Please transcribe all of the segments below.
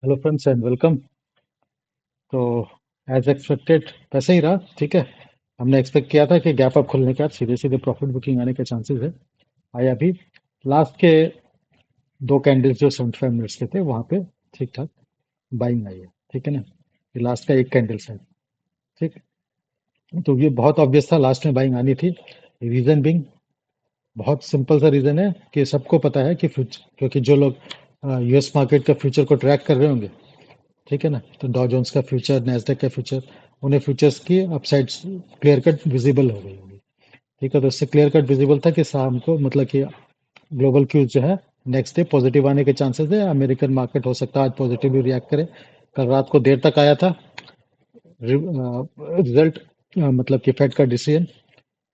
Hello friends and welcome. तो as expected वैसे ही रहा। ठीक है, हमने एक्सपेक्ट किया था कि गैप अप खुलने के बाद सीधे सीधे प्रॉफिट बुकिंग आने के चांसेस है। आया भी। लास्ट के दो कैंडल्स जो 75 मिनट्स के थे वहां पे ठीक ठाक बाइंग आई है। ठीक है ना, ये लास्ट का एक कैंडल्स है। ठीक, तो ये बहुत ऑब्वियस था लास्ट में बाइंग आनी थी। रीजन बिंग बहुत सिंपल सा रीजन है कि सबको पता है कि क्योंकि जो लोग यूएस मार्केट का फ्यूचर को ट्रैक कर रहे होंगे, ठीक है ना, तो डॉ जोन्स का फ्यूचर, नैस्डैक का फ्यूचर, उन्हें फ्यूचर्स की अपसाइड क्लियर कट विजिबल हो गई होगी। ठीक है, तो इससे क्लियर कट विजिबल था कि शाम को मतलब कि ग्लोबल क्यूज जो है नेक्स्ट डे पॉजिटिव आने के चांसेस है। अमेरिकन मार्केट हो सकता है आज पॉजिटिवली रिएक्ट करे। कल रात को देर तक आया था रिजल्ट, मतलब कि फेड का डिसीजन।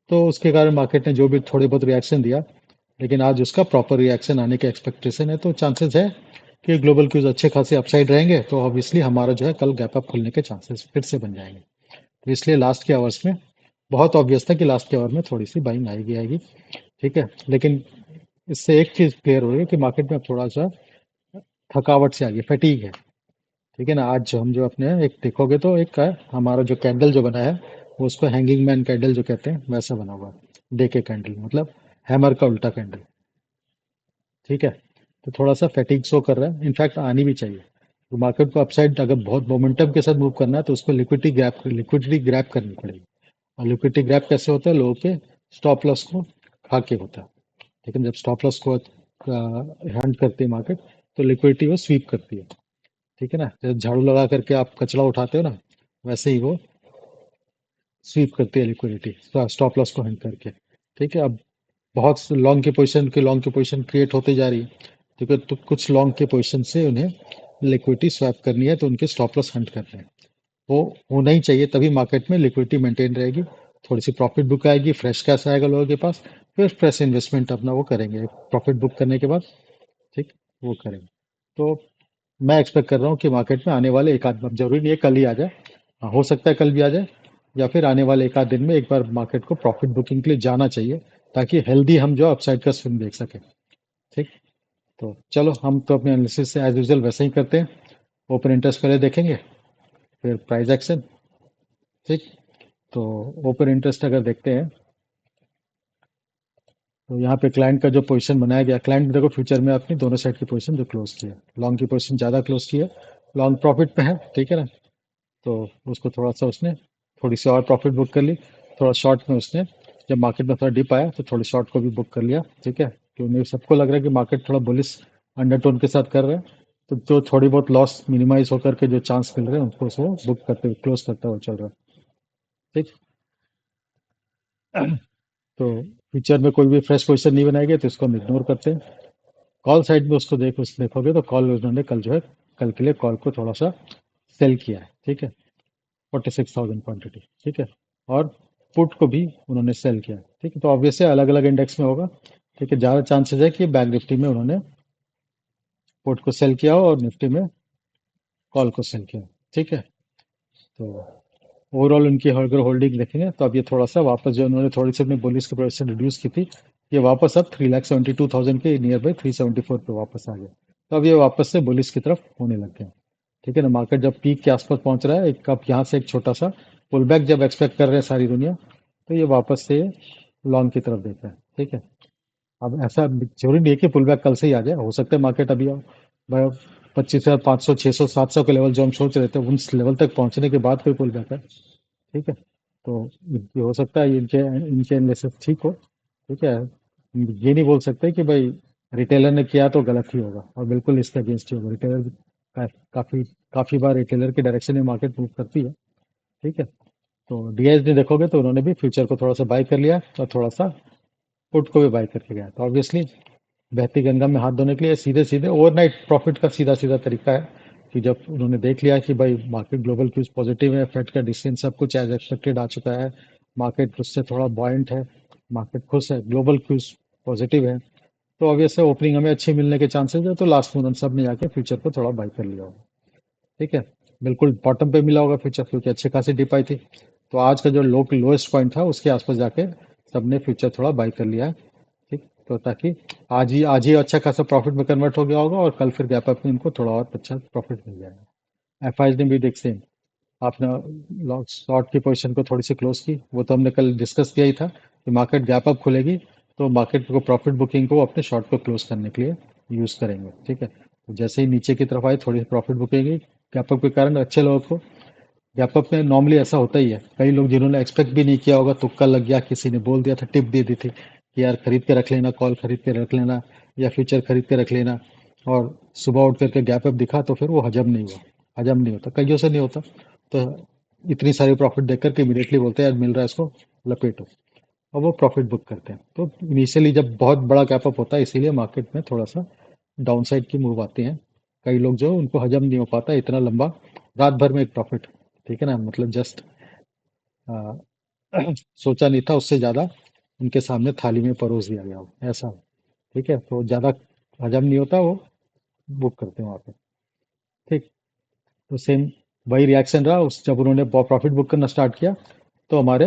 तो उसके कारण मार्केट ने जो भी थोड़ी बहुत रिएक्शन दिया, लेकिन आज उसका प्रॉपर रिएक्शन आने के एक्सपेक्टेशन है। तो चांसेस है कि ग्लोबल क्यूज अच्छे खासे अपसाइड रहेंगे, तो ऑब्वियसली हमारा जो है कल गैप अप खुलने के चांसेस फिर से बन जाएंगे। तो इसलिए लास्ट के आवर्स में बहुत ऑब्वियस था कि लास्ट के आवर में थोड़ी सी बाइंग आएगी आएगी। ठीक है, लेकिन इससे एक चीज क्लियर हो रही है कि मार्केट में थोड़ा सा थकावट से आ गई, फैटीग है। ठीक है ना, आज हम जो अपने एक देखोगे तो एक का हमारा जो कैंडल जो बना है वो उसको हैंगिंग मैन कैंडल जो कहते हैं वैसा बना हुआ है। डे के कैंडल मतलब हैमर का उल्टा कैंडल। ठीक है, तो थोड़ा सा फैटिग शो कर रहा है, इनफैक्ट आनी भी चाहिए। तो मार्केट को अपसाइड अगर बहुत मोमेंटम के साथ मूव करना है तो उसको लिक्विडिटी ग्रैप करनी पड़ेगी। और लिक्विडिटी ग्रैप कैसे होता है? लोगों के स्टॉप लॉस को खा के होता है। लेकिन जब स्टॉप लॉस को हैंड करती है मार्केट, तो लिक्विडिटी वो स्वीप करती है। ठीक है ना, जैसे झाड़ू लगा करके आप कचरा उठाते हो ना, वैसे ही वो स्वीप करती है लिक्विडिटी स्टॉप लॉस को हैंड करके। ठीक है, अब बहुत लॉन्ग की पोजीशन क्रिएट होती जा रही है, क्योंकि तो कुछ लॉन्ग के पोजीशन से उन्हें लिक्विडिटी स्वैप करनी है, तो उनके स्टॉप लॉस हंट करने हैं। वो होना ही चाहिए, तभी मार्केट में लिक्विडिटी मेंटेन रहेगी। थोड़ी सी प्रॉफिट बुक आएगी, फ्रेश कैश आएगा लोगों के पास, फिर फ्रेश इन्वेस्टमेंट अपना वो करेंगे प्रॉफिट बुक करने के बाद। ठीक, वो करेंगे। तो मैं एक्सपेक्ट कर रहा हूँ कि मार्केट में आने वाले एक आध, अब जरूरी नहीं है कल ही आ जाए, हाँ, हो सकता है कल भी आ जाए, या फिर आने वाले एक आध दिन में एक बार मार्केट को प्रॉफिट बुकिंग के लिए जाना चाहिए, ताकि हेल्दी हम जो अपसाइड का स्विंग देख सकें। ठीक, तो चलो हम तो अपने एनालिसिस से एज यूजल वैसे ही करते हैं। ओपन इंटरेस्ट पहले देखेंगे, फिर प्राइस एक्शन। ठीक, तो ओपन इंटरेस्ट अगर देखते हैं तो यहाँ पे क्लाइंट का जो पोजीशन बनाया गया, क्लाइंट देखो फ्यूचर में अपनी दोनों साइड की पोजीशन जो क्लोज की है, लॉन्ग की पोजीशन ज़्यादा क्लोज की है, लॉन्ग प्रॉफिट पे है। ठीक है ना, तो उसको थोड़ा सा उसने थोड़ी सी और प्रॉफिट बुक कर ली। थोड़ा शॉर्ट में उसने, जब मार्केट में थोड़ा डिप आया तो थोड़ी शॉर्ट को भी बुक कर लिया। ठीक है, क्योंकि सबको लग रहा है कि मार्केट थोड़ा बुलिश अंडरटोन के साथ कर रहा है, तो जो थोड़ी बहुत लॉस मिनिमाइज होकर के जो चांस मिल रहे हैं उनको वो बुक करते हुए क्लोज करता हुआ चल रहा है। ठीक, तो फ्यूचर में कोई भी फ्रेश पोजिशन नहीं बनाएंगे तो इसको हम इग्नोर करते हैं। कॉल साइड में उसको देखोगे तो कॉल उन्होंने कल जो है, कल के लिए कॉल को थोड़ा सा सेल किया है। ठीक है, 46,000 क्वांटिटी। ठीक है, और पुट को भी उन्होंने सेल किया। ठीक है, तो ऑब्वियसली अलग अलग इंडेक्स में होगा। ठीक है, ज़्यादा चांसेस है कि बैंक निफ्टी में उन्होंने पुट को सेल किया हो और निफ्टी में कॉल को सेल किया। ठीक है, तो ओवरऑल उनकी अगर होल्डिंग देखेंगे तो अब ये थोड़ा सा वापस, जो उन्होंने थोड़ी सी अपनी बुलिश की पोजीशन रिड्यूस की थी, ये वापस अब 3,72,000 के नियर बाई 374 पे वापस आ गया। तो अब ये वापस से बुलिश की तरफ होने लग गए। ठीक है ना, मार्केट जब पीक के आसपास पहुंच रहा है, एक अब यहाँ से एक छोटा सा पुल बैक जब एक्सपेक्ट कर रहे हैं सारी दुनिया, तो ये वापस से लॉन्ग की तरफ देख रहा है। ठीक है, अब ऐसा जरूरी नहीं है कि पुल बैक कल से ही आ जाए, हो सकता है मार्केट अभी 25,500 600 700 के लेवल जो हम सोच रहे थे उन लेवल तक पहुंचने के बाद कोई पुल बैक है। ठीक है, तो ये हो सकता है इनके इनके एनालिसिस ठीक हो। ठीक है, ये नहीं बोल सकते कि भाई रिटेलर ने किया तो गलत ही होगा, और बिल्कुल इसके अगेंस्ट ही होगा। रिटेलर काफी काफी बार रिटेलर के डायरेक्शन में मार्केट मूव करती है। ठीक है, तो डीएसडी देखोगे तो उन्होंने भी फ्यूचर को थोड़ा सा बाय कर लिया और थोड़ा सा पुट को भी बाय करके गया। तो ऑब्वियसली बहती गंगा में हाथ धोने के लिए सीधे सीधे ओवरनाइट प्रॉफिट का सीधा सीधा तरीका है कि जब उन्होंने देख लिया कि भाई मार्केट ग्लोबल क्यूज पॉजिटिव है, फेड का डिसीजन सब कुछ एज एक्सपेक्टेड आ चुका है, मार्केट उससे थोड़ा बॉयंट है, मार्केट खुश है, ग्लोबल क्यूज पॉजिटिव है, तो ऑब्वियसली ओपनिंग हमें अच्छी मिलने के चांसेस है। तो लास्ट में उन्होंने सब ने जाके फ्यूचर को थोड़ा बाय कर लिया होगा। ठीक है, बिल्कुल बॉटम पे मिला होगा फ्यूचर, क्योंकि अच्छी खासी डिप आई थी। तो आज का जो लोएस्ट पॉइंट था उसके आसपास जाके सबने फ्यूचर थोड़ा बाय कर लिया है। ठीक, तो ताकि आज ही अच्छा खासा प्रॉफिट में कन्वर्ट हो गया होगा और कल फिर गैप अप में इनको थोड़ा और अच्छा प्रॉफिट मिल जाएगा। एफ आई ने भी देख सेम, आपने लॉन्ग शॉर्ट की पोजीशन को थोड़ी सी क्लोज की, वो तो हमने कल डिस्कस किया ही था कि मार्केट गैप अप खुलेगी तो मार्केट को प्रॉफिट बुकिंग को अपने शॉर्ट को क्लोज करने के लिए यूज करेंगे। ठीक है, तो जैसे ही नीचे की तरफ आई थोड़ी सी प्रॉफिट बुकिंग गैप अप के कारण अच्छे लोगों को, गैप अप में नॉर्मली ऐसा होता ही है, कई लोग जिन्होंने एक्सपेक्ट भी नहीं किया होगा, तुक्का लग गया, किसी ने बोल दिया था, टिप दे दी थी कि यार खरीद के रख लेना, कॉल खरीद के रख लेना या फ्यूचर खरीद के रख लेना, और सुबह उठ करके गैप अप दिखा तो फिर वो हजम नहीं हुआ, हजम नहीं होता, कईयों से नहीं होता। तो इतनी सारी प्रॉफिट देख करके इमीडिएटली बोलते हैं यार मिल रहा है इसको, लपेटो, और वो प्रॉफिट बुक करते हैं। तो इनिशियली जब बहुत बड़ा गैप अप होता है इसीलिए मार्केट में थोड़ा सा डाउन साइड की मूव आती हैं। कई लोग जो उनको हजम नहीं हो पाता इतना लंबा, रात भर में एक प्रॉफिट, ठीक है ना, मतलब जस्ट सोचा नहीं था उससे ज्यादा उनके सामने थाली में परोस दिया गया हो ऐसा। ठीक है, तो ज्यादा हजम नहीं होता, वो बुक करते हैं वहां पे। ठीक, तो सेम वही रिएक्शन रहा उस जब उन्होंने प्रॉफिट बुक करना स्टार्ट किया, तो हमारे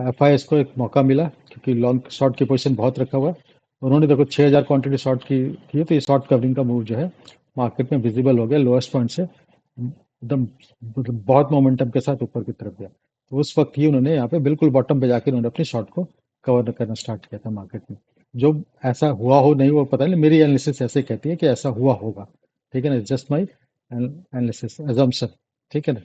एफ आई एस को एक मौका मिला क्योंकि लॉन्ग शॉर्ट की पोजीशन बहुत रखा हुआ है। उन्होंने देखो 6,000 क्वांटिटी शॉर्ट की तो ये शॉर्ट कवरिंग का मूव जो है मार्केट में विजिबल हो गया, लोएस्ट पॉइंट से एकदम मतलब बहुत मोमेंटम के साथ ऊपर की तरफ गया। तो उस वक्त ही उन्होंने यहाँ पे बिल्कुल बॉटम पे जाकर उन्होंने अपनी शॉर्ट को कवर करना स्टार्ट किया था मार्केट में। जो ऐसा हुआ हो नहीं, वो पता नहीं, मेरी एनालिसिस ऐसे कहती है कि ऐसा हुआ होगा। ठीक है ना, जस्ट माई एनालिसिस एजम्पशन। ठीक है ना,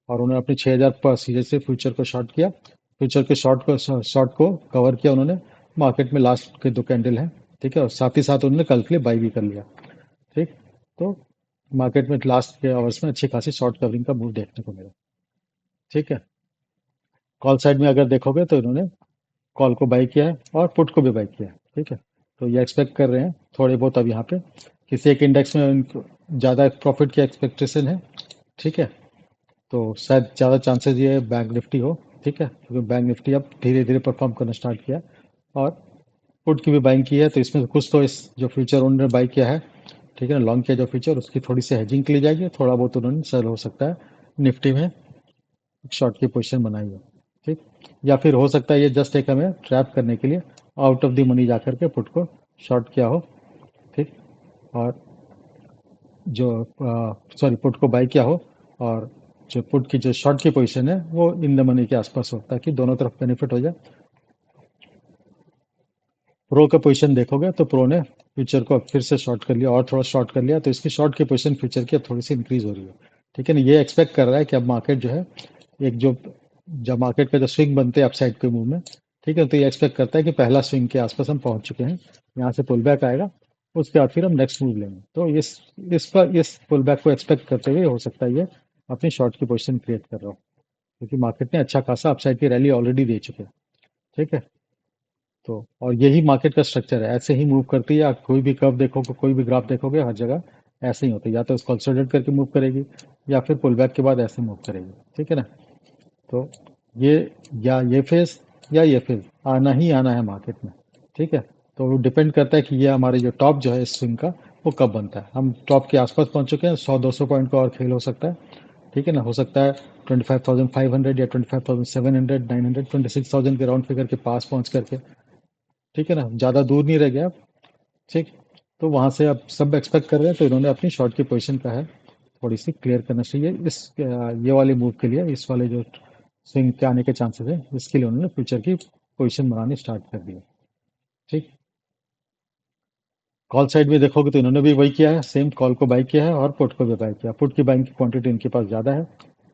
और उन्होंने अपने 6,000 पर सीधे से फ्यूचर को शॉर्ट किया, फ्यूचर के शॉर्ट को कवर किया उन्होंने। मार्केट में लास्ट के दो कैंडल हैं, ठीक है, और साथ ही साथ उन्होंने कल के लिए बाई भी कर लिया। ठीक, तो मार्केट में लास्ट के आवर्स में अच्छी खासी शॉर्ट कवरिंग का मूव देखने को मिला। ठीक है, कॉल साइड में अगर देखोगे तो इन्होंने कॉल को बाई किया है और पुट को भी बाई किया है। ठीक है, तो ये एक्सपेक्ट कर रहे हैं थोड़े बहुत अब यहाँ पे किसी एक इंडेक्स में उनको ज़्यादा प्रॉफिट की एक्सपेक्टेशन है। ठीक है, तो शायद ज़्यादा चांसेस ये है बैंक निफ्टी हो। ठीक है, क्योंकि बैंक निफ्टी अब धीरे धीरे परफॉर्म करना स्टार्ट किया और पुट की भी बाइंग की है, तो इसमें कुछ तो इस जो फ्यूचर उन्होंने बाई किया है, ठीक है ना, लॉन्ग किया जो फ्यूचर, उसकी थोड़ी सी हेजिंग के लिए जाएगी, थोड़ा बहुत उन्होंने सेल हो सकता है निफ्टी में शॉर्ट की पोजीशन बनाई है। ठीक, या फिर हो सकता है ये जस्ट एक हमें ट्रैप करने के लिए आउट ऑफ द मनी जाकर के पुट को शॉर्ट किया हो। ठीक, और जो सॉरी पुट को बाई किया हो, और जो पुट की जो शॉर्ट की पोजीशन है वो इन द मनी के आसपास हो ताकि दोनों तरफ बेनिफिट हो जाए। प्रो का पोजीशन देखोगे तो प्रो ने फ्यूचर को अब फिर से शॉर्ट कर लिया और थोड़ा शॉर्ट कर लिया, तो इसकी शॉर्ट की पोजीशन फ्यूचर की अब थोड़ी सी इंक्रीज हो रही है। ठीक है ना, ये एक्सपेक्ट कर रहा है कि अब मार्केट जो है एक जो जब मार्केट का जो स्विंग बनते हैं अपसाइड के मूव में, ठीक है, तो ये एक्सपेक्ट करता है कि पहला स्विंग के आसपास हम पहुंच चुके हैं, यहाँ से पुल बैक आएगा, उसके बाद फिर हम नेक्स्ट मूव लेंगे। तो इस पुल बैक को एक्सपेक्ट करते हुए हो सकता है ये अपनी शॉर्ट की पोजीशन क्रिएट कर रहा हो, क्योंकि मार्केट ने अच्छा खासा अपसाइड की रैली ऑलरेडी दे चुके हैं। ठीक है, तो और यही मार्केट का स्ट्रक्चर है, ऐसे ही मूव करती है। आप कोई भी कर्व देखोगे, कोई भी ग्राफ देखोगे, हर जगह ऐसे ही होता है, या तो इसको कंसोलिडेट करके मूव करेगी या फिर पुल बैक के बाद ऐसे मूव करेगी। ठीक है ना, तो ये या ये फेज या ये फेज आना ही आना है मार्केट में। ठीक है, तो वो डिपेंड करता है कि ये हमारे जो टॉप जो है इस स्विंग का वो कब बनता है। हम टॉप के आसपास पहुंच चुके हैं, 100-200 पॉइंट का और खेल हो सकता है। ठीक है ना, हो सकता है 25,500 या 25,700, 900, 26,000 के राउंड फिगर के पास पहुंच करके, ठीक है ना, ज़्यादा दूर नहीं रह गया अब। ठीक, तो वहां से अब सब एक्सपेक्ट कर रहे हैं, तो इन्होंने अपनी शॉर्ट की पोजीशन का है थोड़ी सी क्लियर करना चाहिए ये वाले मूव के लिए, इस वाले जो स्विंग के आने के चांसेस है इसके लिए उन्होंने फ्यूचर की पोजीशन बनानी स्टार्ट कर दी है। ठीक, कॉल साइड में देखोगे तो इन्होंने भी वही किया है, सेम कॉल को बाई किया है और पुट को भी बाई किया, पुट की बाइंग की क्वांटिटी इनके पास ज़्यादा है।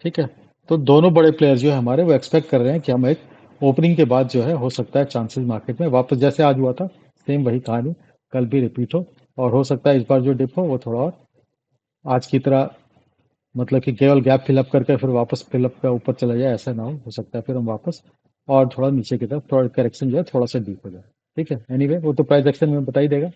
ठीक है, तो दोनों बड़े प्लेयर जो है हमारे वो एक्सपेक्ट कर रहे हैं कि हम एक ओपनिंग के बाद जो है हो सकता है चांसेस मार्केट में वापस जैसे आज हुआ था सेम वही कहानी कल भी रिपीट हो, और हो सकता है इस बार जो डिप हो वो थोड़ा और आज की तरह, मतलब कि केवल गैप फिलअप करके फिर वापस फिलअप का ऊपर चला जाए, ऐसा ना हो सकता है फिर हम वापस और थोड़ा नीचे की तरफ थोड़ा करेक्शन जो है थोड़ा सा डीप हो जाए। ठीक है, एनीवे वो तो प्राइस एक्शन में बता ही देगा।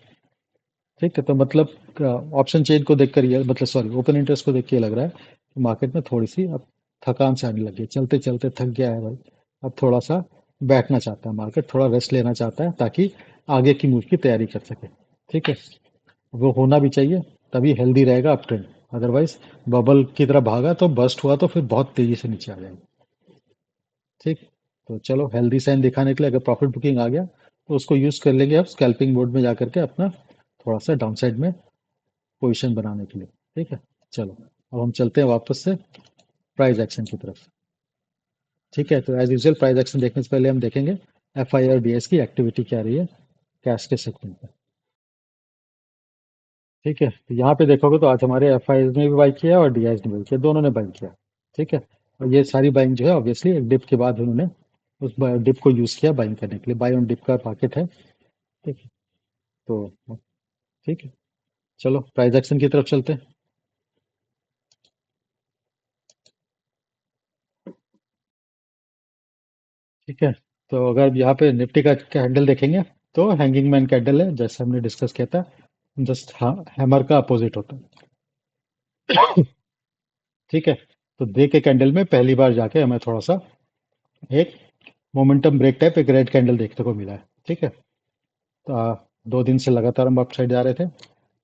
ठीक है, तो मतलब ऑप्शन चेन को देखकर ये मतलब सॉरी ओपन इंटरेस्ट को देख के ये लग रहा है कि मार्केट में थोड़ी सी अब थकान से आने लगी है, चलते चलते थक गया है भाई, अब थोड़ा सा बैठना चाहता है मार्केट, थोड़ा रेस्ट लेना चाहता है ताकि आगे की मूव की तैयारी कर सके। ठीक है, वो होना भी चाहिए, तभी हेल्दी रहेगा अप ट्रेंड। अदरवाइज बबल की तरह भागा तो बस्ट हुआ तो फिर बहुत तेजी से नीचे आ जाएगा। ठीक, तो चलो हेल्दी साइन दिखाने के लिए अगर प्रॉफिट बुकिंग आ गया तो उसको यूज कर लेंगे आप स्कैल्पिंग मोड में जा करके अपना थोड़ा सा डाउन साइड में पोजीशन बनाने के लिए। ठीक है, चलो अब हम चलते हैं वापस से प्राइस एक्शन की तरफ। ठीक है, तो एज यूजल प्राइस एक्शन देखने से पहले हम देखेंगे एफ आई और डी एस की एक्टिविटी क्या रही है कैश के सेगमेंट में। ठीक है, तो यहाँ पे देखोगे तो आज हमारे एफ आई ने भी बाई किया और डी ने बाई किया, दोनों ने बाई किया। ठीक है, और ये सारी बाइंग जो है ऑब्वियसली एक डिप के बाद उन्होंने उस डिप को यूज किया बाइंग करने के लिए। बाई ऑन डिप का मार्केट है। ठीक है, तो ठीक है, चलो प्राइस एक्शन की तरफ चलते हैं। ठीक है, तो अगर यहाँ पे निफ्टी का कैंडल देखेंगे तो हैंगिंग मैन कैंडल है, जैसे हमने डिस्कस किया था, जस्ट हैमर का अपोजिट होता है। ठीक है, तो डे के कैंडल में पहली बार जाके हमें थोड़ा सा एक मोमेंटम ब्रेक टाइप एक रेड कैंडल देखने को मिला है। ठीक है, तो 2 दिन से लगातार हम अप साइड जा रहे थे।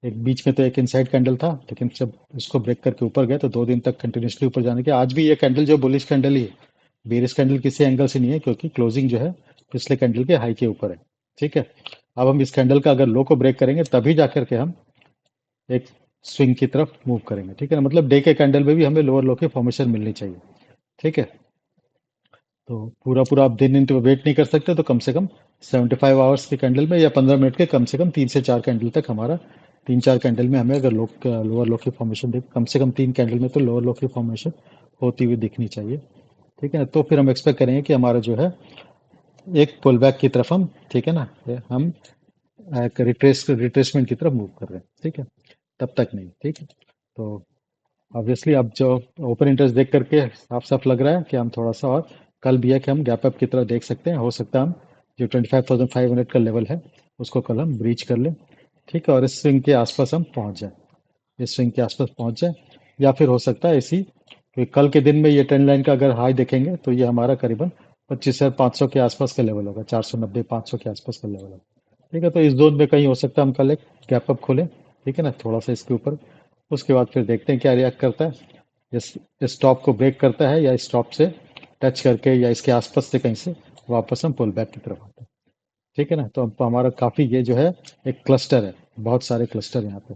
एक बीच में तो एक इनसाइड कैंडल था, लेकिन जब इसको ब्रेक करके ऊपर गए तो 2 दिन तक कंटिन्यूसली ऊपर जाने के आज भी ये कैंडल जो बुलिश कैंडल ही है। बेरिश कैंडल किसी एंगल से नहीं है, क्योंकि क्लोजिंग जो है पिछले कैंडल के हाई के ऊपर है। ठीक है, अब हम इस कैंडल का अगर लो को ब्रेक करेंगे तभी जाकर के हम एक स्विंग की तरफ मूव करेंगे। ठीक है ना, मतलब डे के कैंडल में भी हमें लोअर लो की फॉर्मेशन मिलनी चाहिए। ठीक है, तो पूरा पूरा आप दिन तो वेट नहीं कर सकते, तो कम से कम 75 आवर्स के कैंडल में या 15 मिनट के कम से कम 3 से 4 कैंडल तक हमारा 3-4 कैंडल में हमें अगर लोअर लो की फॉर्मेशन देख, कम से कम 3 कैंडल में तो लोअर लो की फॉर्मेशन होती हुई दिखनी चाहिए। ठीक है ना, तो फिर हम एक्सपेक्ट करेंगे कि हमारा जो है एक पुल बैक की तरफ हम, ठीक है ना, हम एक रिट्रेसमेंट की तरफ मूव कर रहे हैं। ठीक है, तब तक नहीं। ठीक है, तो ऑब्वियसली अब जो ओपन इंटरेस्ट देख करके साफ साफ लग रहा है कि हम थोड़ा सा और कल भी है कि हम गैप अप की तरफ देख सकते हैं। हो सकता है हम जो 25,500 का लेवल है उसको कल हम ब्रीच कर लें। ठीक है, और इस स्विंग के आसपास हम पहुंच जाए, इस स्विंग के आसपास पहुंच जाए। या फिर हो सकता है इसी कि कल के दिन में ये ट्रेंड लाइन का अगर हाई देखेंगे तो ये हमारा करीबन 25,500 के आसपास का लेवल होगा, 490-500 के आसपास का लेवल होगा। ठीक है, तो इस जोन में कहीं हो सकता है हम कल एक गैप अप खोलें। ठीक है ना, थोड़ा सा इसके ऊपर, उसके बाद फिर देखते हैं क्या रिएक्ट करता है। इस स्टॉप को ब्रेक करता है या स्टॉप से टच करके या इसके आसपास से कहीं से वापस हम पुल बैक की तरफ आते हैं। ठीक है ना, तो अब हमारा काफी ये जो है एक क्लस्टर है, बहुत सारे क्लस्टर यहाँ पे।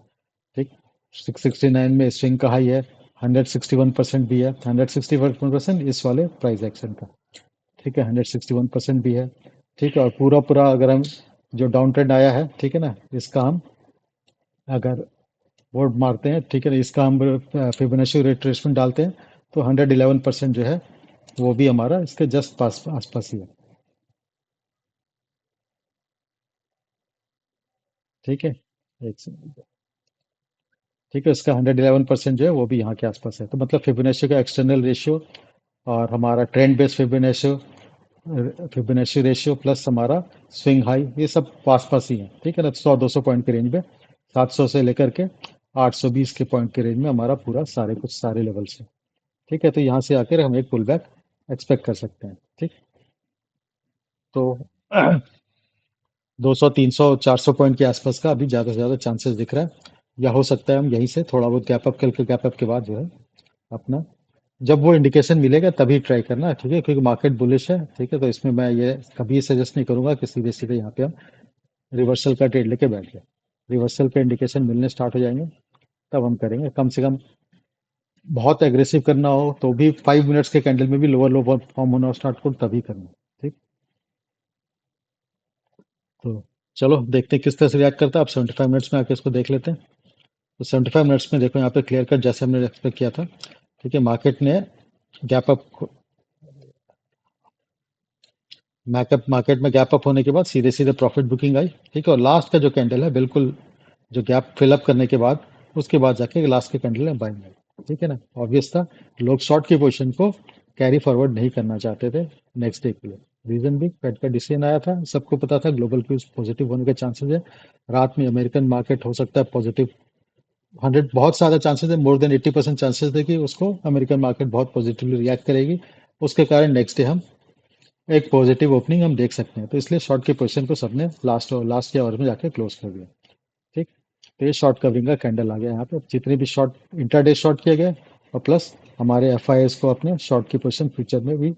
ठीक, 669 में स्विंग का हाई है, 161% भी है, 161% इस वाले प्राइस एक्शन का। ठीक है, 161% भी है। ठीक है, और पूरा पूरा अगर हम जो डाउन ट्रेंड आया है, ठीक है ना, इसका हम अगर बोर्ड मारते हैं, ठीक है ना, इसका हम फिबोनाची रिट्रेसमेंट डालते हैं तो 111% जो है वो भी हमारा इसके जस्ट पास आसपास ही है। ठीक है, एक सेकंड। ठीक है, इसका 111% जो है वो भी यहाँ के आसपास है, तो मतलब फिबोनाची का एक्सटर्नल रेशियो और हमारा trend based Fibonacci ratio plus हमारा स्विंग हाई, ये सब पास पास ही है। ठीक है ना, 100-200 पॉइंट के रेंज में, 700 से लेकर के 820 के पॉइंट के रेंज में हमारा पूरा सारे कुछ सारे लेवल्स है। ठीक है, तो यहाँ से आकर हम एक पुल बैक एक्सपेक्ट कर सकते हैं। ठीक, तो 200 300 400 पॉइंट के आसपास का अभी ज़्यादा से ज़्यादा चांसेस दिख रहा है, या हो सकता है हम यहीं से थोड़ा बहुत गैप अप के बाद जो है अपना, जब वो इंडिकेशन मिलेगा तभी ट्राई करना। ठीक है, क्योंकि मार्केट बुलिश है। ठीक है, तो इसमें मैं ये कभी सजेस्ट नहीं करूंगा कि सीधे सीधे यहाँ पे हम रिवर्सल का ट्रेड लेके बैठ जाए। रिवर्सल के इंडिकेशन मिलने स्टार्ट हो जाएंगे तब हम करेंगे। कम से कम बहुत एग्रेसिव करना हो तो भी 5 मिनट्स के कैंडल में भी लोअर लो फॉर्म होना स्टार्ट करो तभी करना। ठीक, तो चलो देखते हैं किस तरह से रिएक्ट करता है। अब 75 मिनट्स में आके इसको देख लेते हैं। तो 75 मिनट्स में देखो यहाँ पे क्लियर कट जैसे हमने एक्सपेक्ट किया था। ठीक है, मार्केट ने गैप अप मैकअप मार्केट में गैप अप होने के बाद सीधे सीधे प्रॉफिट बुकिंग आई। ठीक है, और लास्ट का जो कैंडल है बिल्कुल जो गैप फिलअप करने के बाद उसके बाद जाके लास्ट के कैंडल में बाइंग आई। ठीक है ना, ऑब्वियस था लोग शॉर्ट की पोजीशन को कैरी फॉरवर्ड नहीं करना चाहते थे नेक्स्ट डे के लिए। रीजन भी फेड का डिसीजन आया था, सबको पता था ग्लोबल क्यूज पॉजिटिव होने के चांसेस है। रात में अमेरिकन मार्केट हो सकता है पॉजिटिव, 100 बहुत ज्यादा चांसेस है, मोर देन 80% चांसेस है कि उसको अमेरिकन मार्केट बहुत पॉजिटिवली रिएक्ट करेगी। उसके कारण नेक्स्ट डे हम एक पॉजिटिव ओपनिंग हम देख सकते हैं। तो इसलिए शॉर्ट की पोजीशन को सबने लास्ट के आवर में जाके क्लोज कर दिया। ठीक, तो ये शॉर्ट कवरिंग का कैंडल आ गया यहाँ पे। जितने भी शॉर्ट इंटरडे शॉर्ट किए गए और प्लस हमारे एफ आई एस को अपने शॉर्ट की पोजीशन फ्यूचर में भी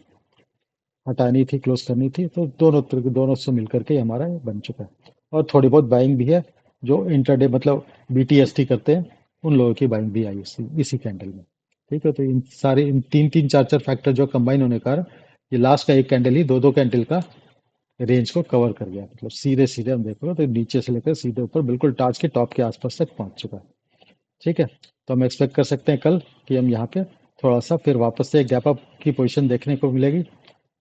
हटानी थी, क्लोज करनी थी, तो दोनों से मिलकर के हमारा ये बन चुका है। और थोड़ी बहुत बाइंग भी है, जो इंटरडे मतलब बीटीएसटी करते हैं, उन लोगों की बाइंग भी आई इसी कैंडल में। ठीक है, तो इन तीन तीन चार चार फैक्टर जो कंबाइन होने का कारण ये लास्ट का एक कैंडल ही दो दो कैंडल का रेंज को कवर कर गया, मतलब सीधे सीधे हम देखोगे तो नीचे से लेकर सीधे ऊपर बिल्कुल टाच के टॉप के आसपास तक पहुंच चुका है। ठीक है, तो हम एक्सपेक्ट कर सकते हैं कल कि हम यहाँ पे थोड़ा सा फिर वापस से एक गैप अप की पोजीशन देखने को मिलेगी।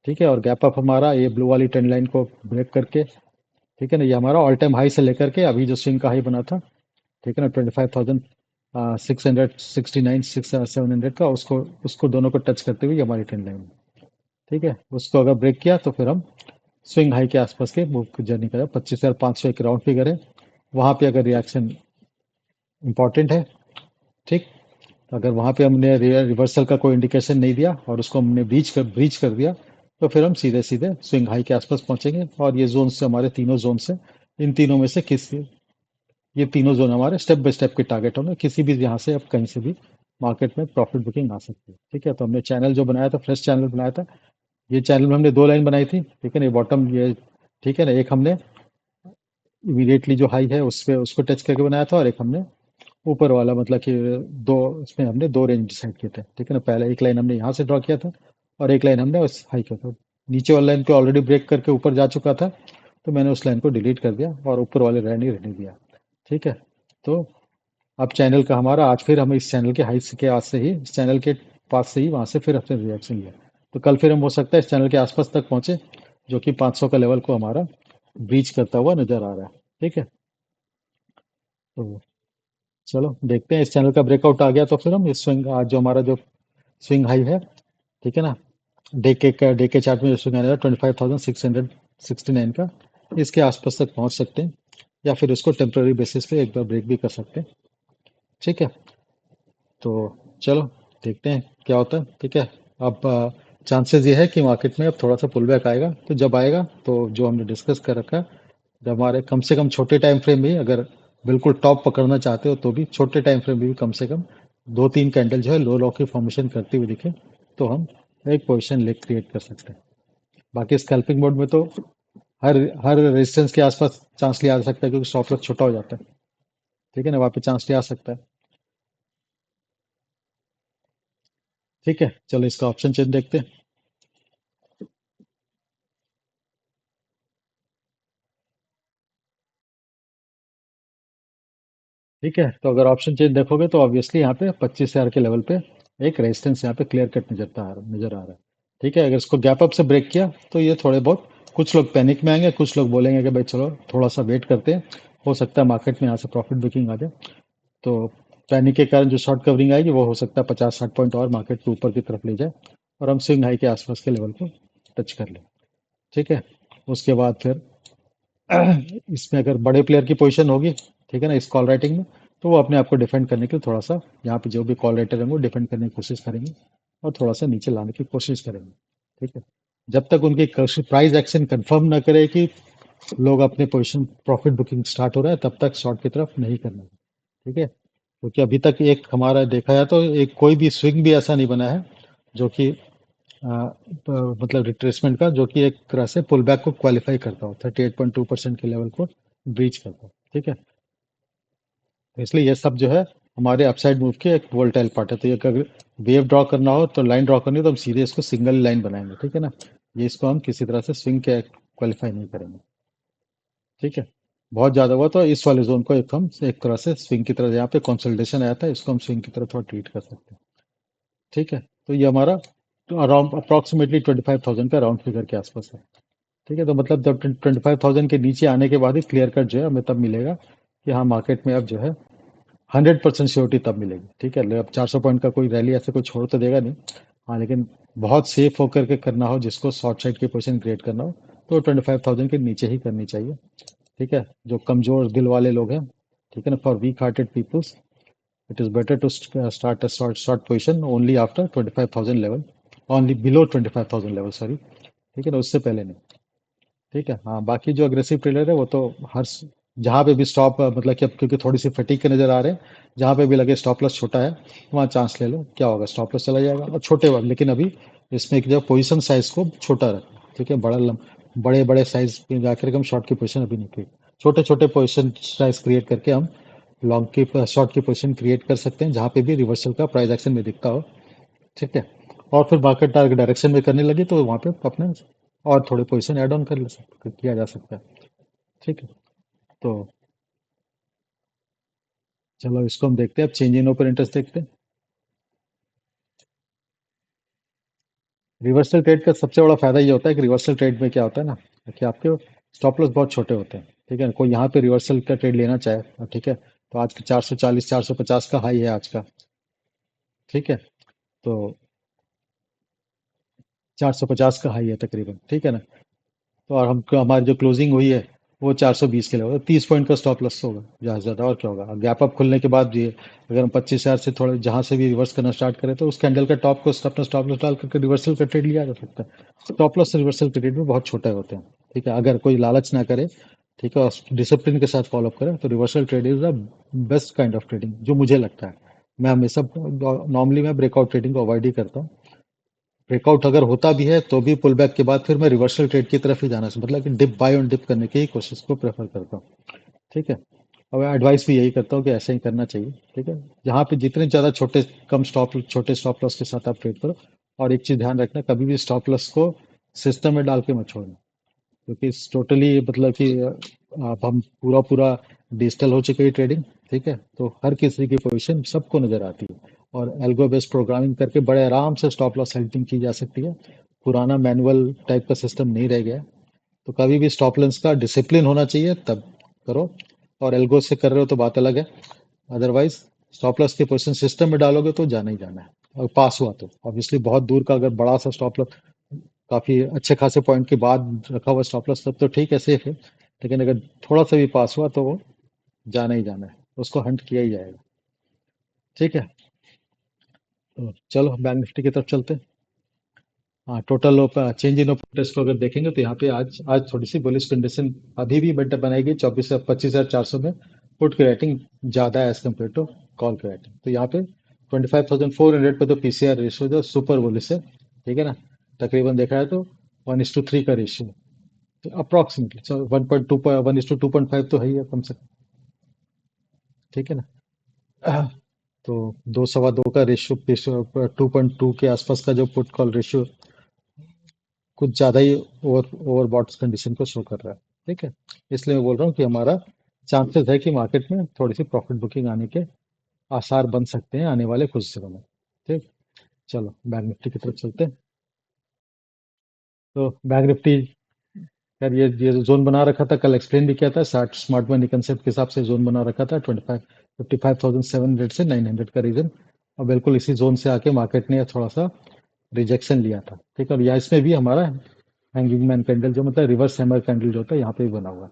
ठीक है, और गैप अप हमारा ये ब्लू वाली ट्रेंड लाइन को ब्रेक करके, ठीक है ना, ये हमारा ऑल टाइम हाई से लेकर के अभी जो स्विंग का हाई बना था, ठीक है ना, 25,669 700 का, उसको उसको दोनों को टच करते हुए ये हमारी ट्रेंड लाइन है। ठीक है, उसको अगर ब्रेक किया तो फिर हम स्विंग हाई के आसपास के मूव जर्नी का 25,500 एक राउंड फिगर है, वहां पे अगर रिएक्शन इंपॉर्टेंट है। ठीक, अगर वहां पे हमने रिवर्सल का कोई इंडिकेशन नहीं दिया और उसको हमने ब्रीच कर दिया, तो फिर हम सीधे सीधे स्विंग हाई के आसपास पहुंचेंगे, और ये जोन से हमारे तीनों जोन से, इन तीनों में से किसी, ये तीनों जोन हमारे स्टेप बाय स्टेप के टारगेट होंगे, किसी भी यहाँ से अब कहीं से भी मार्केट में प्रॉफिट बुकिंग आ सकती है। ठीक है, तो हमने चैनल जो बनाया था, फ्रेश चैनल बनाया था, ये चैनल में हमने दो लाइन बनाई थी। ठीक है ना, ये बॉटम ये, ठीक है ना, एक हमने इमीडिएटली जो हाई है उस पे उसको टच करके बनाया था, और एक हमने ऊपर वाला, मतलब कि दो, इसमें हमने दो रेंज डिसाइड किए थे। ठीक है ना, पहले एक लाइन हमने यहाँ से ड्रॉ किया था, और एक लाइन हमने उस हाई किया था। नीचे वाला लाइन को ऑलरेडी ब्रेक करके ऊपर जा चुका था, तो मैंने उस लाइन को डिलीट कर दिया और ऊपर वाले लाइन ही रहने दिया। ठीक है, तो अब चैनल का हमारा आज फिर हम इस चैनल के हाई के आज से ही, इस चैनल के पास से ही वहां से फिर अपने रिएक्शन लिया, तो कल फिर हम हो सकता है इस चैनल के आसपास तक पहुंचे, जो कि 500 का लेवल को हमारा ब्रीच करता हुआ नजर आ रहा है। ठीक है, तो चलो देखते हैं, इस चैनल का ब्रेकआउट आ गया तो फिर हम इस स्विंग, आज जो हमारा जो स्विंग हाई है, ठीक है ना, डे के चार्ट में जो स्विंग आया 25,669 का, इसके आसपास तक पहुंच सकते हैं, या फिर उसको टेम्पररी बेसिस पे एक बार ब्रेक भी कर सकते हैं। ठीक है, तो चलो देखते हैं क्या होता है। ठीक है, अब चांसेस ये है कि मार्केट में अब थोड़ा सा पुल बैक आएगा, तो जब आएगा तो जो हमने डिस्कस कर रखा है, जब हमारे कम से कम छोटे टाइम फ्रेम में अगर बिल्कुल टॉप पकड़ना चाहते हो, तो भी छोटे टाइम फ्रेम में भी कम से कम दो तीन कैंडल जो है लो लॉ की फॉर्मेशन करती हुई दिखे, तो हम एक पोजिशन ले क्रिएट कर सकते हैं। बाकी स्कैल्पिंग मोड में तो हर हर रेजिस्टेंस के आसपास चांस लिया जा सकता है, क्योंकि स्टॉप लॉस छोटा हो जाता है। ठीक है ना, वहाँ पे चांस लिया जा सकता है। ठीक है, चलो इसका ऑप्शन चेंज देखते हैं। ठीक है, तो अगर ऑप्शन चेंज देखोगे तो ऑब्वियसली यहाँ पे 25,000 के लेवल पे एक रेजिस्टेंस यहाँ पे क्लियर कट नजर आ रहा है। ठीक है, अगर इसको गैप अप से ब्रेक किया तो ये थोड़े बहुत, कुछ लोग पैनिक में आएंगे, कुछ लोग बोलेंगे कि भाई चलो थोड़ा सा वेट करते हैं, हो सकता है मार्केट में यहाँ से प्रॉफिट बुकिंग आ जाए। तो पैनिक के कारण जो शॉर्ट कवरिंग आएगी वो हो सकता है 50-60 पॉइंट और मार्केट को ऊपर की तरफ ले जाए, और हम स्विंग हाई के आसपास के लेवल को टच कर लें। ठीक है, उसके बाद फिर इसमें अगर बड़े प्लेयर की पोजीशन होगी, ठीक है ना, इस कॉल राइटिंग में, तो वो अपने आप को डिफेंड करने के लिए थोड़ा सा, यहाँ पे जो भी कॉल राइटर है वो डिफेंड करने की कोशिश करेंगे, और थोड़ा सा नीचे लाने की कोशिश करेंगे। ठीक है, जब तक उनकी प्राइस एक्शन कंफर्म ना करे कि लोग अपने पोजीशन प्रॉफिट बुकिंग स्टार्ट हो रहा है, तब तक शॉर्ट की तरफ नहीं करना है। ठीक है, क्योंकि अभी तक एक हमारा देखा है तो एक कोई भी स्विंग भी ऐसा नहीं बना है जो कि मतलब रिट्रेसमेंट का, जो कि एक तरह से पुल बैक को क्वालिफाई करता हो, 38.2% के लेवल को ब्रीच करता हो। ठीक है, तो इसलिए ये सब जो है हमारे अपसाइड मूव के एक वोल्टाइल पार्ट है, तो ये अगर वेव ड्रॉ करना हो, तो लाइन ड्रॉ करनी हो, तो हम सीधे इसको सिंगल लाइन बनाएंगे। ठीक है ना, ये इसको हम किसी तरह से स्विंग के क्वालिफाई नहीं करेंगे। ठीक है, बहुत ज्यादा हुआ तो इस वाले जोन को एक हम एक तरह से स्विंग की तरह, यहाँ पे कंसोलिडेशन आया था, इसको हम स्विंग की तरह थोड़ा ट्रीट कर सकते हैं। ठीक है, तो ये हमारा अराउंड अप्रॉक्सीमेटली 25,000 का राउंड फिगर के आसपास है। ठीक है, तो मतलब जब 25,000 के नीचे आने के बाद ही क्लियर कट जो है हमें तब मिलेगा कि हाँ मार्केट में अब जो है 100% श्योरिटी तब मिलेगी। ठीक है, अब 400 पॉइंट का कोई रैली ऐसे कोई छोड़ तो देगा नहीं। हाँ, लेकिन बहुत सेफ होकर के करना हो, जिसको शॉर्ट साइड की पोजीशन क्रिएट करना हो, तो 25,000 के नीचे ही करनी चाहिए। ठीक है, जो कमजोर दिल वाले लोग हैं, ठीक है ना, for weak hearted peoples it is better to start a short position only after 25,000 level, only below 25,000 level, sorry. ठीक है ना, उससे पहले नहीं। ठीक है, हाँ, बाकी जो अग्रेसिव ट्रेलर है वो तो जहाँ पे भी स्टॉप, मतलब कि अब क्योंकि थोड़ी सी फटीक के नजर आ रहे हैं, जहाँ पे भी लगे स्टॉप लॉस छोटा है, वहाँ चांस ले लो, क्या होगा, स्टॉप लॉस चला जाएगा और छोटे वाले, लेकिन अभी इसमें एक जो पोजीशन साइज को छोटा रखें, ठीक है, बड़े बड़े साइज पे जाकर के हम शॉर्ट की पोजीशन अभी नहीं क्रिएट, छोटे छोटे पोजीशन साइज क्रिएट करके हम लॉन्ग की शॉर्ट की पोजीशन क्रिएट कर सकते हैं जहाँ पे भी रिवर्सल का प्राइस एक्शन में दिखता हो, ठीक है। और फिर मार्केट टारगेट डायरेक्शन में करने लगी तो वहाँ पे अपने और थोड़े पोजीशन ऐड ऑन किया जा सकता है, ठीक है। तो चलो इसको हम देखते हैं, अब चेंज इन ओपन इंटरेस्ट देखते हैं। रिवर्सल ट्रेड का सबसे बड़ा फायदा ये होता है कि रिवर्सल ट्रेड में क्या होता है ना, कि आपके स्टॉप लॉस बहुत छोटे होते हैं, ठीक है। कोई यहाँ पे रिवर्सल का ट्रेड लेना चाहे, ठीक है, तो आज के 440 450 का हाई है आज का, ठीक है। तो 450 का हाई है तकरीबन, ठीक है ना। तो और हम हमारी जो क्लोजिंग हुई है वो 420 के लिए होगा, 30 पॉइंट का स्टॉप लॉस होगा ज़्यादा से ज़्यादा, और क्या होगा। गैप अप खुलने के बाद भी अगर हम 25,000 से थोड़े जहाँ से भी रिवर्स करना स्टार्ट करें तो उस कैंडल का टॉप को अपना स्टॉप लॉस डाल करके रिवर्सल का ट्रेड लिया जा सकता है। स्टॉप लॉस रिवर्सल के ट्रेड में बहुत छोटे होते हैं, ठीक है, अगर कोई लालच ना करे, ठीक है, और डिसिप्लिन के साथ फॉलो करे तो reversal trade is the best kind of trading जो मुझे लगता है। मैं हमेशा नॉर्मली मैं ब्रेकआउट ट्रेडिंग को अवॉइड ही करता हूँ। ब्रेकआउट अगर होता भी है तो भी पुल बैक के बाद फिर मैं रिवर्सल ट्रेड की तरफ ही जाना चाहिए, मतलब कि डिप बाय ऑन डिप करने की ही कोशिश को प्रेफर करता हूँ, ठीक है। और मैं एडवाइस भी यही करता हूँ कि ऐसे ही करना चाहिए, ठीक है। जहाँ पे जितने ज़्यादा छोटे स्टॉप लॉस के साथ आप ट्रेड करो। और एक चीज़ ध्यान रखना, कभी भी स्टॉप लॉस को सिस्टम में डाल के मत छोड़ना, क्योंकि टोटली मतलब कि आप हम पूरा पूरा डिजिटल हो चुकी है ट्रेडिंग, ठीक है। तो हर किसी की पोजीशन सबको नजर आती है, और एल्गो बेस्ड प्रोग्रामिंग करके बड़े आराम से स्टॉप लॉस सेटिंग की जा सकती है। पुराना मैनुअल टाइप का सिस्टम नहीं रह गया है। तो कभी भी स्टॉप लॉस का डिसिप्लिन होना चाहिए तब करो, और एल्गो से कर रहे हो तो बात अलग है। अदरवाइज स्टॉप लॉस के पोजीशन सिस्टम में डालोगे तो जाना ही जाना है। और पास हुआ तो ऑब्वियसली बहुत दूर का अगर बड़ा सा स्टॉप लॉस काफी अच्छे खासे पॉइंट के बाद रखा हुआ स्टॉप लॉस तब तो ठीक है, सेफ है। लेकिन अगर थोड़ा सा भी पास हुआ तो वो जाना ही जाना है, उसको हंट किया ही जाएगा, ठीक है। तो चलो बैंक निफ्टी की तरफ चलते हैं। हाँ, टोटल चेंज इन इंटरेस्ट को अगर देखेंगे तो यहाँ पे आज आज थोड़ी सी बुलिश कंडीशन अभी भी बेटर बनाएगी, 24 से 25,400 में पुट की रेटिंग ज्यादा है एज कम्पेयर टू कॉल की रेटिंग। तो यहाँ पे 25,400 पे तो पीसीआर रेशियो जो सुपर बुलिश है, ठीक है ना। तकरीबन देखा है तो 1:3 का रेशियो, तो अप्रोक्सीमेटली 1:2 1:2.5 तो है ही है कम से कम, ठीक है ना। तो 2 सवा 2 का रेशियो 2.2 के आसपास का जो पुट कॉल रेशियो कुछ ज्यादा ही ओवरबॉट कंडीशन को शो कर रहा है, ठीक है। इसलिए मैं बोल रहा हूँ कि हमारा चांसेस है कि मार्केट में थोड़ी सी प्रॉफिट बुकिंग आने के आसार बन सकते हैं आने वाले कुछ दिनों में, ठीक। चलो बैंक निफ्टी की तरफ चलते हैं। तो बैंक निफ्टी, यार ये जो जोन बना रखा था कल एक्सप्लेन भी किया था, स्मार्ट मनी कंसेप्ट के हिसाब से जोन बना रखा था 55,700 से 900 का रीजन। और बिल्कुल इसी जोन से आके मार्केट ने थोड़ा सा रिजेक्शन लिया था, ठीक है। और यहाँ इसमें भी हमारा हैंगिंग मैन कैंडल जो मतलब रिवर्स हैमर कैंडल जो होता है यहाँ पे भी बना हुआ है,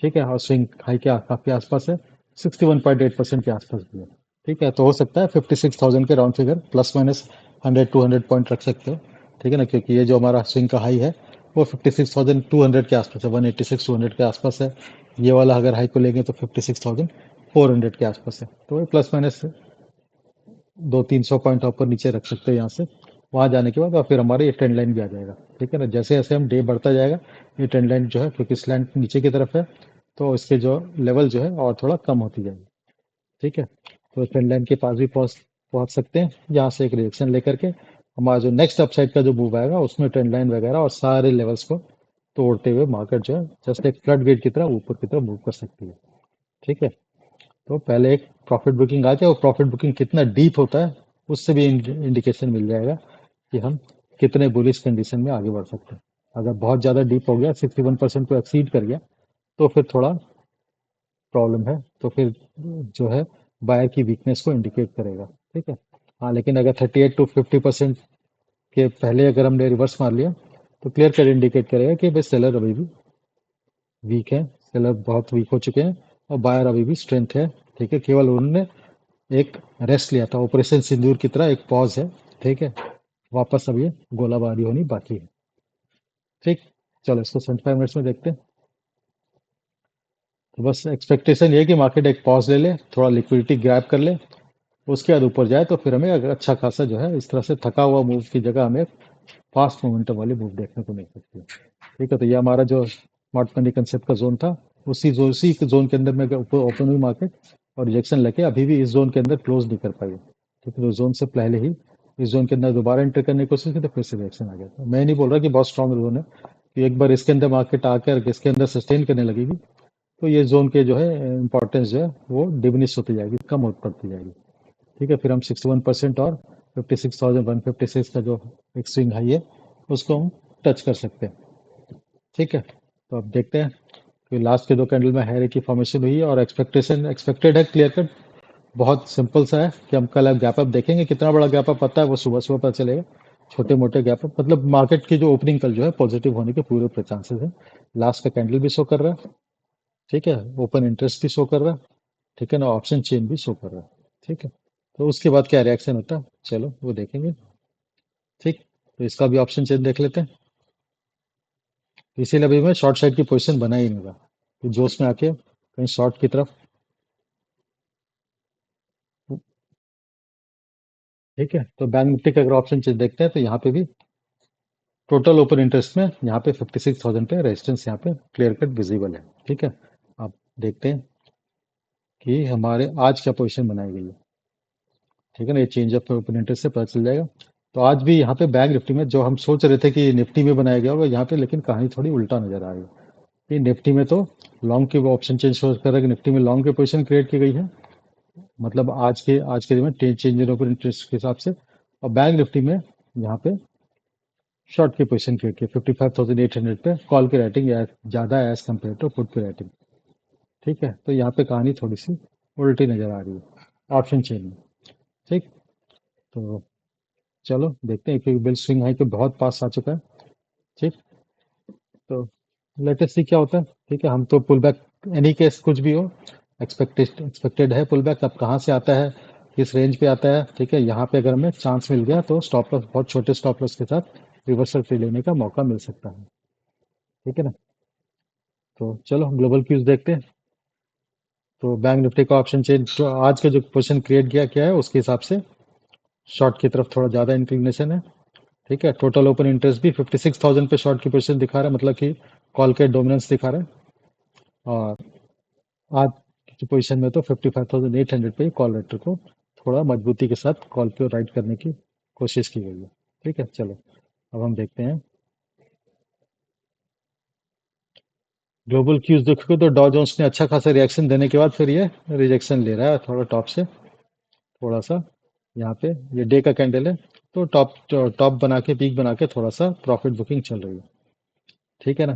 ठीक है। और स्विंग हाई के काफी आसपास है, 61.8% के आसपास भी है, ठीक है। तो हो सकता है 56,000 के round figure plus minus 100 200 point रख सकते हो, ठीक है ना, क्योंकि ये जो हमारा स्विंग का हाई है वो 56,200 के आसपास है, 186 200 के आसपास है। ये वाला अगर हाई को लेंगे तो 56,400 के आसपास है, तो ये प्लस माइनस 200 300 पॉइंट ऊपर नीचे रख सकते हैं यहाँ से। वहां जाने के बाद और फिर हमारे ये ट्रेंड लाइन भी आ जाएगा, ठीक है ना। जैसे जैसे हम डे बढ़ता जाएगा ये ट्रेंड लाइन जो है, क्योंकि स्लैंट नीचे की तरफ है, तो इसके जो लेवल जो है और थोड़ा कम होती जाएगी, ठीक है। तो ट्रेंड लाइन के पास भी पहुंच पहुंच सकते हैं, यहाँ से एक रिएक्शन लेकर के हमारा जो नेक्स्ट अपसाइड का जो मूव आएगा उसमें ट्रेंड लाइन वगैरह और सारे लेवल्स को तोड़ते हुए मार्केट जो है जस्ट एक फ्लड गेट की तरह ऊपर की तरफ मूव कर सकती है, ठीक है। तो पहले एक प्रॉफिट बुकिंग आ जाए, और प्रॉफिट बुकिंग कितना डीप होता है उससे भी इंडिकेशन मिल जाएगा कि हम कितने बुलिश कंडीशन में आगे बढ़ सकते हैं। अगर बहुत ज़्यादा डीप हो गया, 61% को एक्सीड कर गया, तो फिर थोड़ा प्रॉब्लम है, तो फिर जो है बायर की वीकनेस को इंडिकेट करेगा, ठीक है। हाँ, लेकिन अगर 38 to 50% के पहले अगर हमने रिवर्स मार लिया तो क्लियर कर इंडिकेट करेगा कि भाई सेलर अभी भी वीक है, सेलर बहुत वीक हो चुके हैं, और बायर अभी भी स्ट्रेंथ है, ठीक है। केवल उन्होंने एक रेस्ट लिया था, ऑपरेशन सिंदूर की तरह एक पॉज है, ठीक है। वापस अब ये गोलाबारी होनी बाकी है, ठीक। चलो इसको 75 मिनट्स में देखते हैं। तो बस एक्सपेक्टेशन ये है कि मार्केट एक पॉज ले ले, थोड़ा लिक्विडिटी ग्रैब कर ले, उसके बाद ऊपर जाए तो फिर हमें अगर अच्छा खासा जो है इस तरह से थका हुआ मूव की जगह हमें फास्ट मोमेंटम वाली मूव देखने को मिल सकती है। ठीक है, तो ये हमारा जो स्मार्ट मनी कंसेप्ट का जोन था, उसी के जोन के अंदर में ओपन हुई मार्केट और रिजेक्शन लेके अभी भी इस जोन के अंदर क्लोज नहीं कर पाई। ठीक है, तो जोन से पहले ही इस जोन के अंदर दोबारा एंटर करने की कोशिश की तो फिर से रिएक्शन आ गया था। मैं नहीं बोल रहा कि बहुत स्ट्रांग जोन है, कि एक बार इसके अंदर मार्केट आकर इसके अंदर सस्टेन करने लगेगी तो ये जोन के जो है इंपॉर्टेंस जो है वो डिमिनिश होती जाएगी, कम हो पड़ती जाएगी। ठीक है, फिर हम 61% और 56,156 का जो एक स्विंग हाई है उसको हम टच कर सकते हैं। ठीक है, तो अब देखते हैं कि लास्ट के दो कैंडल में हैरे की फॉर्मेशन हुई है और एक्सपेक्टेड है क्लियर कट। बहुत सिंपल सा है कि हम कल गैप अप देखेंगे, कितना बड़ा गैप अप आता है वो सुबह सुबह पता चलेगा। छोटे मोटे गैप अप मतलब मार्केट की जो ओपनिंग कल जो है पॉजिटिव होने के पूरे चांसेस है। लास्ट का कैंडल भी शो कर रहा है। ठीक है, ओपन इंटरेस्ट भी शो कर रहा है। ठीक है ना, ऑप्शन चेन भी शो कर रहा है। ठीक है, तो उसके बाद क्या रिएक्शन होता है चलो वो देखेंगे। ठीक, तो इसका भी ऑप्शन चेन देख लेते हैं। इसीलिए अभी मैं शॉर्ट साइड की पोजीशन बना ही नहीं रहा, तो जोश में आके कहीं शॉर्ट की तरफ। ठीक है, तो बैंक निफ्टी का अगर ऑप्शन चेन देखते हैं तो यहाँ पे भी टोटल ओपन इंटरेस्ट में यहाँ पे 56,000 पे रेजिस्टेंस यहाँ पे क्लियर कट विजिबल है। ठीक है, अब देखते हैं कि हमारे आज क्या पोजीशन बनाई गई है। ठीक है ना, ये चेंज ऑफ ओपन इंटरेस्ट से पता चल जाएगा। तो आज भी यहाँ पे बैंक निफ्टी में जो हम सोच रहे थे कि निफ्टी में बनाया गया होगा, यहाँ पे लेकिन कहानी थोड़ी उल्टा नजर आ रही है। कि निफ्टी में तो लॉन्ग की वो ऑप्शन चेंज शो कर रहा है कि निफ्टी में लॉन्ग की पोजीशन क्रिएट की गई है, मतलब आज के दिन में चेंज इन ओपन इंटरेस्ट के हिसाब से। और बैंक निफ्टी में यहाँ पे शॉर्ट की पोजीशन क्रिएट की 55,800 पे कॉल की राइटिंग ज्यादा है एज कम्पेयर टू पुट की राइटिंग। ठीक है, तो यहाँ पे कहानी थोड़ी सी उल्टी नजर आ रही है ऑप्शन चेन में। ठीक, तो चलो देखते हैं, क्योंकि बिल स्विंग हाई के बहुत पास आ चुका है। ठीक, तो लेटेस्ट सी क्या होता है। ठीक है, हम तो पुल बैक एनी केस कुछ भी हो, एक्सपेक्टेड है पुल बैक। अब कहाँ से आता है, किस रेंज पे आता है। ठीक है, यहाँ पे अगर हमें चांस मिल गया तो स्टॉप लॉस, बहुत छोटे स्टॉप लॉस के साथ रिवर्सल ट्रेड लेने का मौका मिल सकता है। ठीक है ना, तो चलो हम ग्लोबल क्यूज देखते हैं। तो बैंक निफ्टी का ऑप्शन चेन तो आज का जो पोजिशन क्रिएट किया क्या है उसके हिसाब से शॉर्ट की तरफ थोड़ा ज्यादा इंक्लिनेशन है। ठीक है, टोटल ओपन इंटरेस्ट भी 56,000 पे शॉर्ट की पोजीशन दिखा रहा है, मतलब कि कॉल के डोमिनेंस दिखा रहा है। और आज की पोजीशन में तो 55,800 पे ही कॉल रेटर को थोड़ा मजबूती के साथ कॉल पे राइट करने की कोशिश की गई है। ठीक है, चलो अब हम देखते हैं ग्लोबल क्यूज। देखोगे तो डॉ जोन्स ने अच्छा खासा रिएक्शन देने के बाद फिर ये रिजेक्शन ले रहा है थोड़ा टॉप से, थोड़ा सा यहाँ पे ये डे का कैंडल है, तो टॉप बना के पीक बना के थोड़ा सा प्रॉफिट बुकिंग चल रही है। ठीक है ना,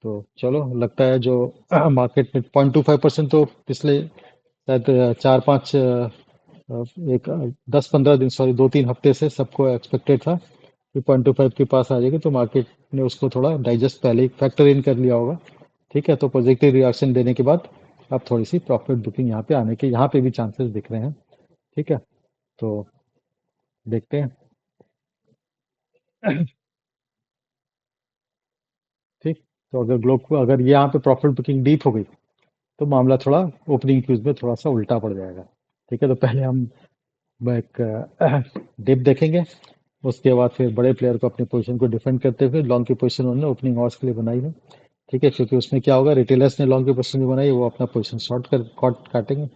तो चलो लगता है जो मार्केट में 0.25% तो पिछले शायद चार पाँच एक 10-15 दिन, सॉरी 2-3 हफ्ते से सबको एक्सपेक्टेड था कि 0.25 के पास आ जाएगी, तो मार्केट ने उसको थोड़ा डाइजेस्ट पहले ही फैक्टर इन कर लिया होगा। ठीक है, तो पॉजिटिव रिएक्शन देने के बाद अब थोड़ी सी प्रॉफिट बुकिंग यहाँ पे आने के यहाँ पे भी चांसेस दिख रहे हैं। ठीक है, तो देखते हैं। ठीक, तो अगर यहाँ पे प्रॉफिट बुकिंग डीप हो गई तो मामला थोड़ा ओपनिंग क्यूज में थोड़ा सा उल्टा पड़ जाएगा। ठीक है, तो पहले हम एक डिप देखेंगे, उसके बाद फिर बड़े प्लेयर को अपनी पोजीशन को डिफेंड करते हुए लॉन्ग की पोजीशन उन्होंने ओपनिंग आवर्स के लिए बनाई है। ठीक है, क्योंकि उसमें क्या होगा, रिटेलर्स ने लॉन्ग की पोजीशन जो बनाई है वो अपना पोजीशन शॉर्ट कर कॉट काटेंगे।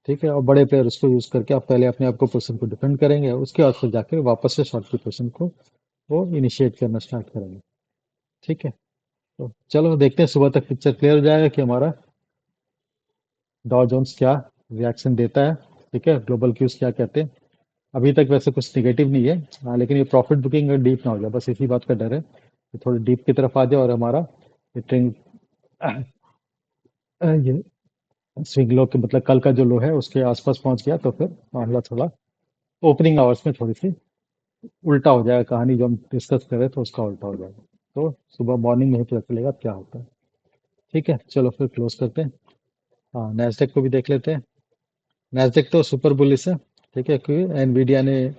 ठीक है, और बड़े प्लेयर उसको यूज करके आप पहले अपने आप को पोजीशन को डिफेंड करेंगे, उसके बाद फिर जाकर वापस से शॉर्ट की पोजीशन को वो इनिशिएट करना स्टार्ट करेंगे। ठीक है, तो चलो देखते हैं सुबह तक पिक्चर क्लियर हो जाएगा कि हमारा डॉ जोन्स क्या रिएक्शन देता है। ठीक है, ग्लोबल क्यूज क्या कहते हैं। अभी तक वैसे कुछ निगेटिव नहीं है। हाँ, लेकिन ये प्रॉफिट बुकिंग अगर डीप ना हो जाए, बस इसी बात का डर है कि थोड़ी डीप की तरफ आ जाए और हमारा ये ट्रेंड ये स्विंग लो के मतलब कल का जो लो है उसके आसपास पहुंच गया तो फिर मामला थोड़ा ओपनिंग आवर्स में थोड़ी सी उल्टा हो जाएगा, कहानी जो हम डिस्कस कर रहे थे उसका उल्टा हो जाएगा। तो सुबह मॉर्निंग में ही पता चलेगा क्या होता है। ठीक है, चलो फिर क्लोज करते हैं। हाँ, नैस्डैक को भी देख लेते हैं। नैस्डैक तो सुपर बुलिश है। ठीक है, क्योंकि एनवीडिया ने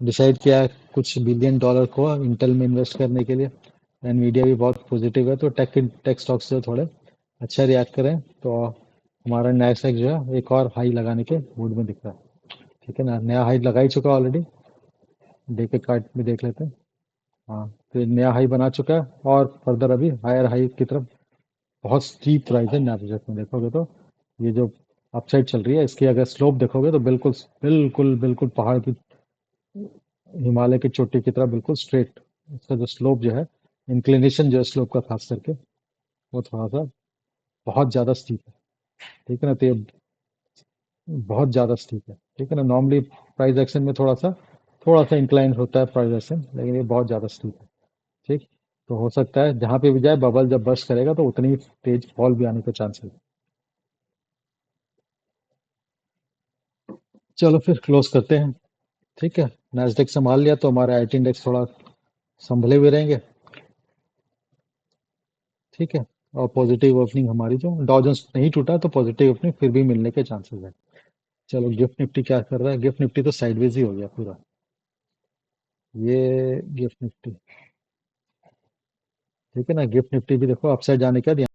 डिसाइड किया है कुछ बिलियन डॉलर को इंटेल में इन्वेस्ट करने के लिए। एनवीडिया भी बहुत पॉजिटिव है, तो टेक स्टॉक्स जो थोड़े अच्छा रिएक्ट करें तो हमारा नैस्डैक जो है एक और हाई लगाने के मूड में दिख रहा है। ठीक है ना, नया हाई लगा ही चुका ऑलरेडी। डे के कार्ड में देख लेते हैं। हाँ, तो ये नया हाई बना चुका है और फर्दर अभी हायर हाई की तरफ बहुत स्टीप राइज है नैसडैक में देखोगे तो। ये जो अपसाइड चल रही है इसकी अगर स्लोप देखोगे तो बिल्कुल बिल्कुल बिल्कुल पहाड़ की, हिमालय की चोटी की तरह बिल्कुल स्ट्रेट। इसका जो स्लोप जो है, इंक्लिनेशन जो है स्लोप का खास करके, वो थोड़ा सा बहुत ज्यादा स्टीप है। ठीक है ना, तो ये बहुत ज्यादा स्टीप है। ठीक है ना, नॉर्मली प्राइस एक्शन में थोड़ा सा इंक्लाइन होता है प्राइस एक्शन, लेकिन ये बहुत ज्यादा स्टीप है। ठीक, तो हो सकता है जहां पे भी जाए बबल जब बस्ट करेगा तो उतनी तेज फॉल भी आने के चांस है। चलो फिर क्लोज करते हैं। ठीक है, नैस्डैक संभाल लिया तो हमारा आईटी इंडेक्स थोड़ा संभले हुए रहेंगे। ठीक है, और पॉजिटिव ओपनिंग हमारी जो डॉ जोन्स नहीं टूटा तो पॉजिटिव ओपनिंग फिर भी मिलने के चांसेस है। चलो गिफ्ट निफ्टी क्या कर रहा है, गिफ्ट निफ्टी तो साइडवेज ही हो गया पूरा। ये गिफ्ट निफ्टी, ठीक है ना, गिफ्ट निफ्टी भी देखो अपसाइड जाने का